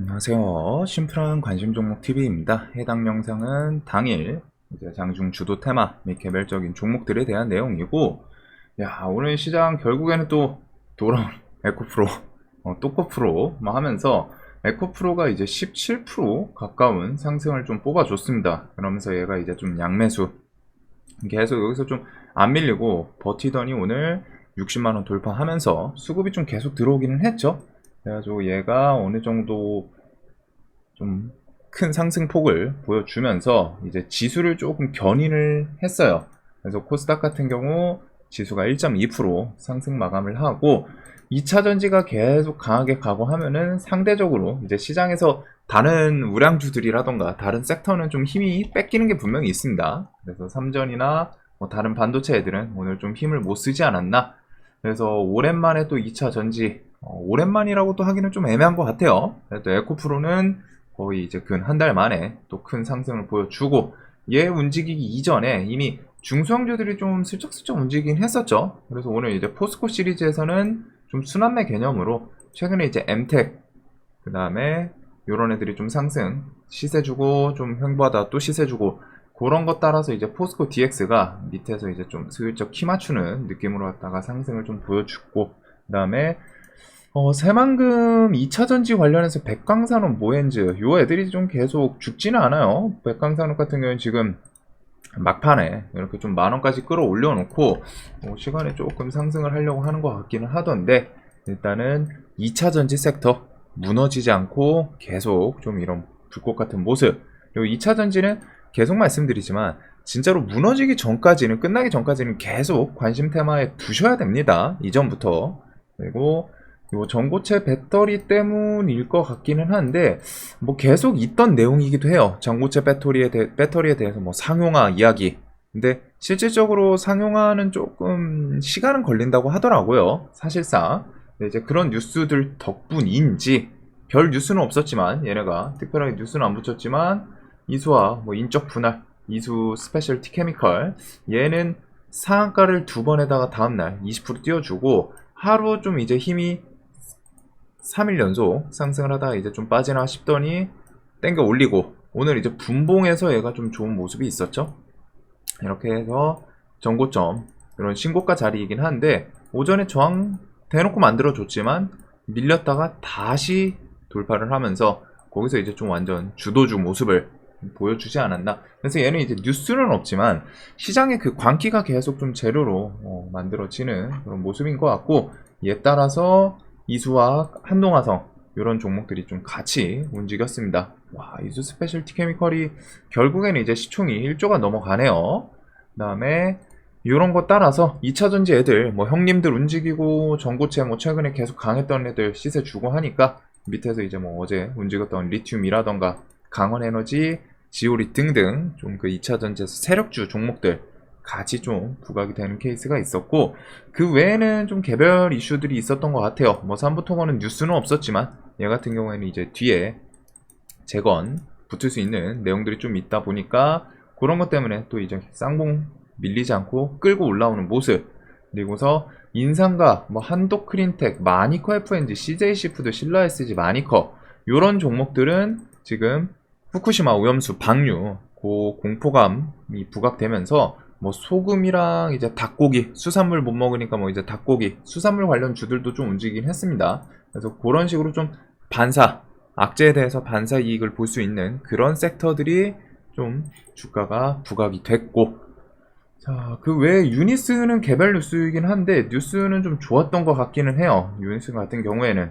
안녕하세요. 심플한 관심 종목 TV입니다. 해당 영상은 당일 이제 장중 주도 테마 및 개별적인 종목들에 대한 내용이고, 오늘 시장 결국에는 또 돌아온 에코프로, 또코프로 하면서 에코프로가 이제 17% 가까운 상승을 좀 뽑아줬습니다. 그러면서 얘가 이제 좀 양매수 계속 여기서 좀 안 밀리고 버티더니 오늘 60만원 돌파하면서 수급이 좀 계속 들어오기는 했죠. 그래가지고 얘가 어느 정도 좀 큰 상승폭을 보여주면서 이제 지수를 조금 견인을 했어요. 그래서 코스닥 같은 경우 지수가 1.2% 상승 마감을 하고 2차 전지가 계속 강하게 가고 하면은 상대적으로 이제 시장에서 다른 우량주들이라던가 다른 섹터는 좀 힘이 뺏기는 게 분명히 있습니다. 그래서 삼전이나 뭐 다른 반도체 애들은 오늘 좀 힘을 못 쓰지 않았나. 그래서 오랜만에 또 2차 전지, 오랜만이라고 또 하기는 좀 애매한 것 같아요. 그래도 에코프로는 거의 이제 근 한 달 만에 또 큰 상승을 보여주고, 얘 움직이기 이전에 이미 중소형주들이 좀 슬쩍슬쩍 움직이긴 했었죠. 그래서 오늘 이제 포스코 시리즈에서는 좀 순환매 개념으로 최근에 이제 엠텍, 그 다음에 요런 애들이 좀 상승 시세 주고 좀 횡보하다 또 시세 주고, 그런 것 따라서 이제 포스코 DX가 밑에서 이제 좀 슬쩍 키 맞추는 느낌으로 갖다가 상승을 좀 보여주고, 그 다음에 새만금 2차전지 관련해서 백광산업, 모엔즈 요 애들이 좀 계속 죽지는 않아요. 백광산업 같은 경우는 지금 막판에 이렇게 좀 만원까지 끌어올려 놓고 시간에 조금 상승을 하려고 하는 것 같기는 하던데, 일단은 2차전지 섹터 무너지지 않고 계속 좀 이런 불꽃 같은 모습. 그리고 2차전지는 계속 말씀드리지만 진짜로 무너지기 전까지는, 끝나기 전까지는 계속 관심 테마에 두셔야 됩니다. 이전부터. 그리고 요 전고체 배터리 때문일 것 같기는 한데, 뭐 계속 있던 내용이기도 해요. 전고체 배터리에 대해서 뭐 상용화 이야기. 근데 실질적으로 상용화는 조금 시간은 걸린다고 하더라고요. 사실상. 근데 이제 그런 뉴스들 덕분인지, 별 뉴스는 없었지만 얘네가 특별하게 뉴스는 안 붙였지만, 이수와 뭐 인적 분할, 이수 스페셜티 케미컬, 얘는 상한가를 두 번에다가 다음날 20% 띄워주고, 하루 좀 이제 힘이 3일 연속 상승을 하다가 이제 좀 빠지나 싶더니 땡겨 올리고, 오늘 이제 분봉에서 얘가 좀 좋은 모습이 있었죠. 이렇게 해서 전고점 이런 신고가 자리이긴 한데, 오전에 저항 대놓고 만들어줬지만 밀렸다가 다시 돌파를 하면서 거기서 이제 좀 완전 주도주 모습을 보여주지 않았나. 그래서 얘는 이제 뉴스는 없지만 시장의 그 광기가 계속 좀 재료로 만들어지는 그런 모습인 것 같고, 얘 따라서 이수와 한동화성 이런 종목들이 좀 같이 움직였습니다. 와, 이수 스페셜티 케미컬이 결국에는 이제 시총이 1조가 넘어가네요. 그 다음에 이런 거 따라서 2차전지 애들, 뭐 형님들 움직이고 전고체 뭐 최근에 계속 강했던 애들 시세 주고 하니까 밑에서 이제 뭐 어제 움직였던 리튬이라던가 강원에너지, 지오리 등등 좀 그 2차전지에서 세력주 종목들 같이 좀 부각이 되는 케이스가 있었고, 그 외에는 좀 개별 이슈들이 있었던 것 같아요. 뭐 삼부토건은 뉴스는 없었지만 얘 같은 경우에는 이제 뒤에 재건 붙을 수 있는 내용들이 좀 있다 보니까 그런 것 때문에 또 이제 쌍봉 밀리지 않고 끌고 올라오는 모습. 그리고서 인상가, 뭐 한독크린텍, 마니커 FNG, CJ시푸드, 신라SG, 마니커 요런 종목들은 지금 후쿠시마 오염수 방류 그 공포감이 부각되면서 뭐 소금이랑 이제 닭고기, 수산물 못 먹으니까 뭐 이제 닭고기, 수산물 관련 주들도 좀 움직이긴 했습니다. 그래서 그런 식으로 좀 반사, 악재에 대해서 반사 이익을 볼 수 있는 그런 섹터들이 좀 주가가 부각이 됐고, 자, 그 외에 유니스는 개별 뉴스이긴 한데 뉴스는 좀 좋았던 것 같기는 해요. 유니스 같은 경우에는.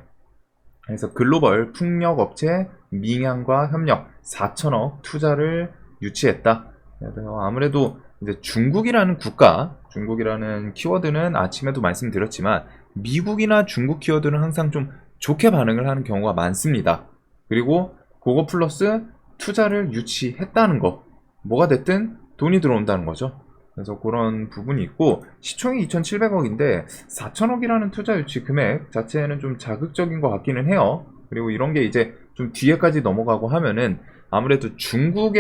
그래서 글로벌 풍력업체 민양과 협력 4천억 투자를 유치했다. 그래서 아무래도 이제 중국이라는 국가, 중국이라는 키워드는 아침에도 말씀드렸지만 미국이나 중국 키워드는 항상 좀 좋게 반응을 하는 경우가 많습니다. 그리고 그거 플러스 투자를 유치했다는 거, 뭐가 됐든 돈이 들어온다는 거죠. 그래서 그런 부분이 있고, 시총이 2,700억인데 4천억이라는 투자 유치 금액 자체는 좀 자극적인 것 같기는 해요. 그리고 이런 게 이제 좀 뒤에까지 넘어가고 하면은 아무래도 중국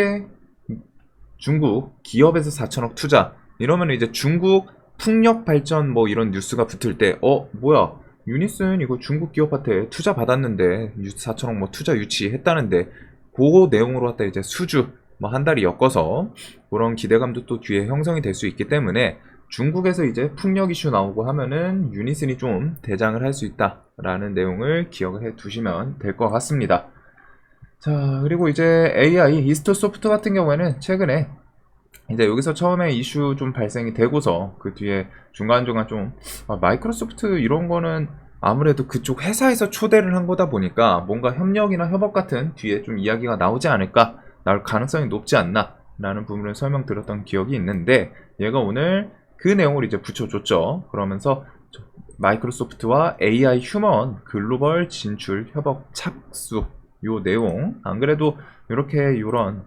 기업에서 4천억 투자 이러면 이제 중국 풍력 발전 뭐 이런 뉴스가 붙을 때 뭐야, 유니슨 이거 중국 기업한테 투자 받았는데 4천억 뭐 투자 유치했다는데 그 내용으로 갖다 이제 수주 뭐 한 달이 엮어서 그런 기대감도 또 뒤에 형성이 될 수 있기 때문에 중국에서 이제 풍력 이슈 나오고 하면은 유니슨이 좀 대장을 할 수 있다라는 내용을 기억해 두시면 될 것 같습니다. 자, 그리고 이제 AI 이스토 소프트 같은 경우에는 최근에 이제 여기서 처음에 이슈 좀 발생이 되고서 그 뒤에 중간중간 좀 마이크로소프트 이런 거는 아무래도 그쪽 회사에서 초대를 한 거다 보니까 뭔가 협력이나 협업 같은 뒤에 좀 이야기가 나오지 않을까, 나올 가능성이 높지 않나 라는 부분을 설명드렸던 기억이 있는데, 얘가 오늘 그 내용을 이제 붙여줬죠. 그러면서 마이크로소프트와 AI 휴먼 글로벌 진출 협업 착수 요 내용, 안 그래도 이렇게 요런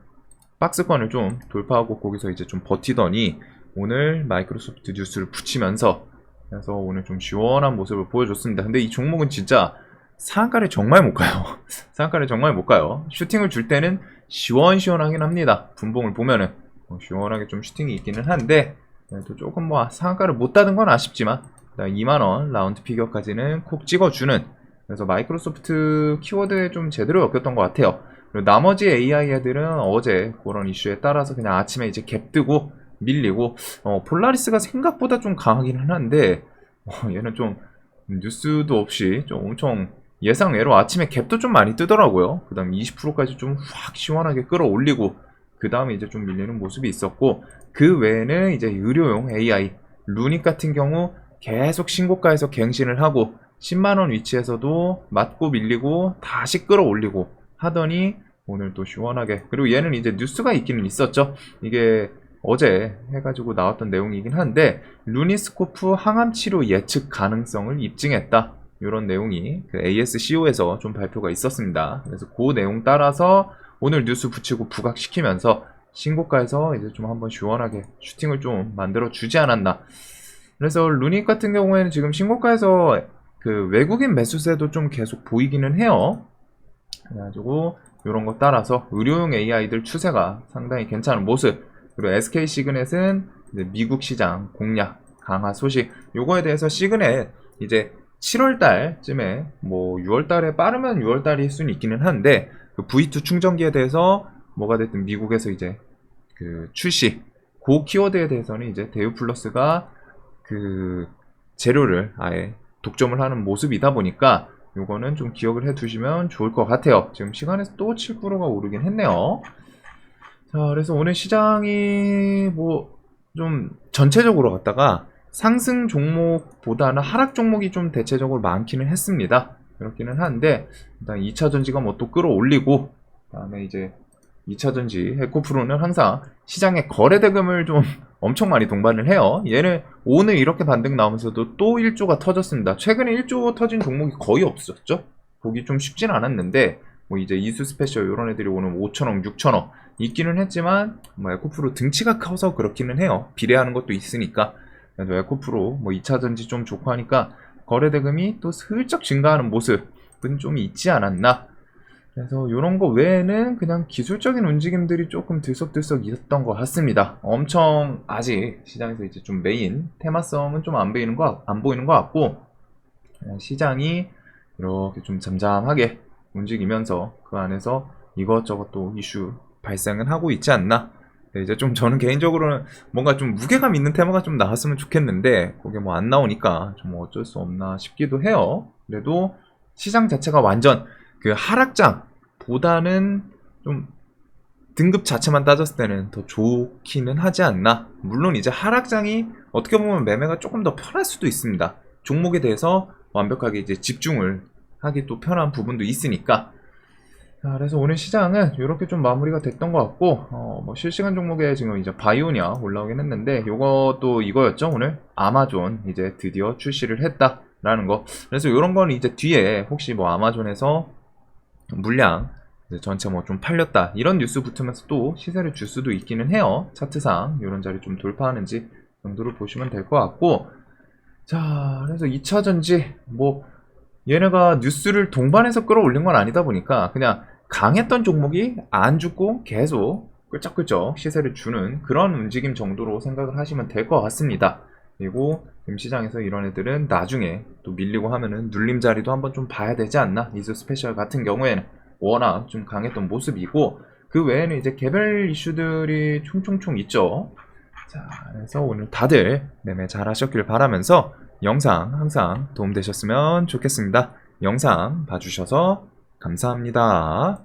박스권을 좀 돌파하고 거기서 이제 좀 버티더니 오늘 마이크로소프트 뉴스를 붙이면서 그래서 오늘 좀 시원한 모습을 보여줬습니다. 근데 이 종목은 진짜 상한가를 정말 못 가요. 상한가를 정말 못 가요. 슈팅을 줄 때는 시원시원하긴 합니다. 분봉을 보면은 시원하게 좀 슈팅이 있기는 한데 또 조금 뭐 상한가를 못 따는 건 아쉽지만 2만원 라운드 피겨까지는 콕 찍어주는, 그래서 마이크로소프트 키워드에 좀 제대로 엮였던 것 같아요. 그리고 나머지 AI 애들은 어제 그런 이슈에 따라서 그냥 아침에 이제 갭 뜨고 밀리고, 폴라리스가 생각보다 좀 강하기는 한데 얘는 좀 뉴스도 없이 좀 엄청 예상외로 아침에 갭도 좀 많이 뜨더라고요. 그 다음 20%까지 좀 확 시원하게 끌어올리고 그 다음에 이제 좀 밀리는 모습이 있었고, 그 외에는 이제 의료용 AI 루닉 같은 경우 계속 신고가에서 갱신을 하고 10만원 위치에서도 맞고 밀리고 다시 끌어올리고 하더니 오늘 또 시원하게, 그리고 얘는 이제 뉴스가 있기는 있었죠. 이게 어제 해가지고 나왔던 내용이긴 한데 루니스코프 항암치료 예측 가능성을 입증했다, 이런 내용이 그 ASCO에서 좀 발표가 있었습니다. 그래서 그 내용 따라서 오늘 뉴스 붙이고 부각시키면서 신고가에서 이제 좀 한번 시원하게 슈팅을 좀 만들어 주지 않았나. 그래서 루닉 같은 경우에는 지금 신고가에서 그 외국인 매수세도 좀 계속 보이기는 해요. 그래가지고 이런 거 따라서 의료용 AI들 추세가 상당히 괜찮은 모습. 그리고 SK 시그넷은 이제 미국 시장 공략 강화 소식, 요거에 대해서 시그넷 이제 7월달쯤에 뭐 6월달에 빠르면 6월달일 수는 있기는 한데 그 V2 충전기에 대해서 뭐가 됐든 미국에서 이제 그 출시, 그 키워드에 대해서는 이제 대우플러스가 그 재료를 아예 독점을 하는 모습이다 보니까 요거는 좀 기억을 해 두시면 좋을 것 같아요. 지금 시간에서 또 7%가 오르긴 했네요. 자, 그래서 오늘 시장이 뭐 좀 전체적으로 갔다가 상승 종목보다는 하락 종목이 좀 대체적으로 많기는 했습니다. 그렇기는 한데 일단 2차전지가 뭐 또 끌어올리고, 그다음에 이제 2차전지 에코프로는 항상 시장에 거래대금을 좀 엄청 많이 동반을 해요. 얘는 오늘 이렇게 반등 나오면서도 또 1조가 터졌습니다. 최근에 1조 터진 종목이 거의 없었죠. 보기 좀 쉽진 않았는데 뭐 이제 이수 스페셜 이런 애들이 오늘 5천억, 6천억 있기는 했지만 뭐 에코프로 등치가 커서 그렇기는 해요. 비례하는 것도 있으니까. 그래서 에코프로 뭐 2차전지 좀 좋고 하니까 거래대금이 또 슬쩍 증가하는 모습은 좀 있지 않았나. 그래서 이런 거 외에는 그냥 기술적인 움직임들이 조금 들썩들썩 있었던 것 같습니다. 엄청 아직 시장에서 이제 좀 메인 테마성은 좀 안 보이는 것 같고, 시장이 이렇게 좀 잠잠하게 움직이면서 그 안에서 이것저것 또 이슈 발생은 하고 있지 않나. 이제 좀 저는 개인적으로는 뭔가 좀 무게감 있는 테마가 좀 나왔으면 좋겠는데 그게 뭐 안 나오니까 좀 어쩔 수 없나 싶기도 해요. 그래도 시장 자체가 완전 그 하락장보다는 좀 등급 자체만 따졌을 때는 더 좋기는 하지 않나. 물론 이제 하락장이 어떻게 보면 매매가 조금 더 편할 수도 있습니다. 종목에 대해서 완벽하게 이제 집중을 하기 또 편한 부분도 있으니까. 자, 그래서 오늘 시장은 이렇게 좀 마무리가 됐던 것 같고, 뭐 실시간 종목에 지금 이제 바이오니아 올라오긴 했는데, 요것도 이거였죠. 오늘 아마존 이제 드디어 출시를 했다라는 거. 그래서 이런 거는 이제 뒤에 혹시 뭐 아마존에서 물량 전체 뭐 좀 팔렸다 이런 뉴스 붙으면서 또 시세를 줄 수도 있기는 해요. 차트상 이런 자리 좀 돌파하는지 정도로 보시면 될 것 같고, 자, 그래서 2차전지 뭐 얘네가 뉴스를 동반해서 끌어올린 건 아니다 보니까 그냥 강했던 종목이 안 죽고 계속 끌적끌적 시세를 주는 그런 움직임 정도로 생각을 하시면 될 것 같습니다. 그리고 지금 시장에서 이런 애들은 나중에 또 밀리고 하면은 눌림 자리도 한번 좀 봐야 되지 않나. 이즈 스페셜 같은 경우에는 워낙 좀 강했던 모습이고, 그 외에는 이제 개별 이슈들이 총총총 있죠. 자, 그래서 오늘 다들 매매 잘 하셨길 바라면서 영상 항상 도움되셨으면 좋겠습니다. 영상 봐주셔서 감사합니다.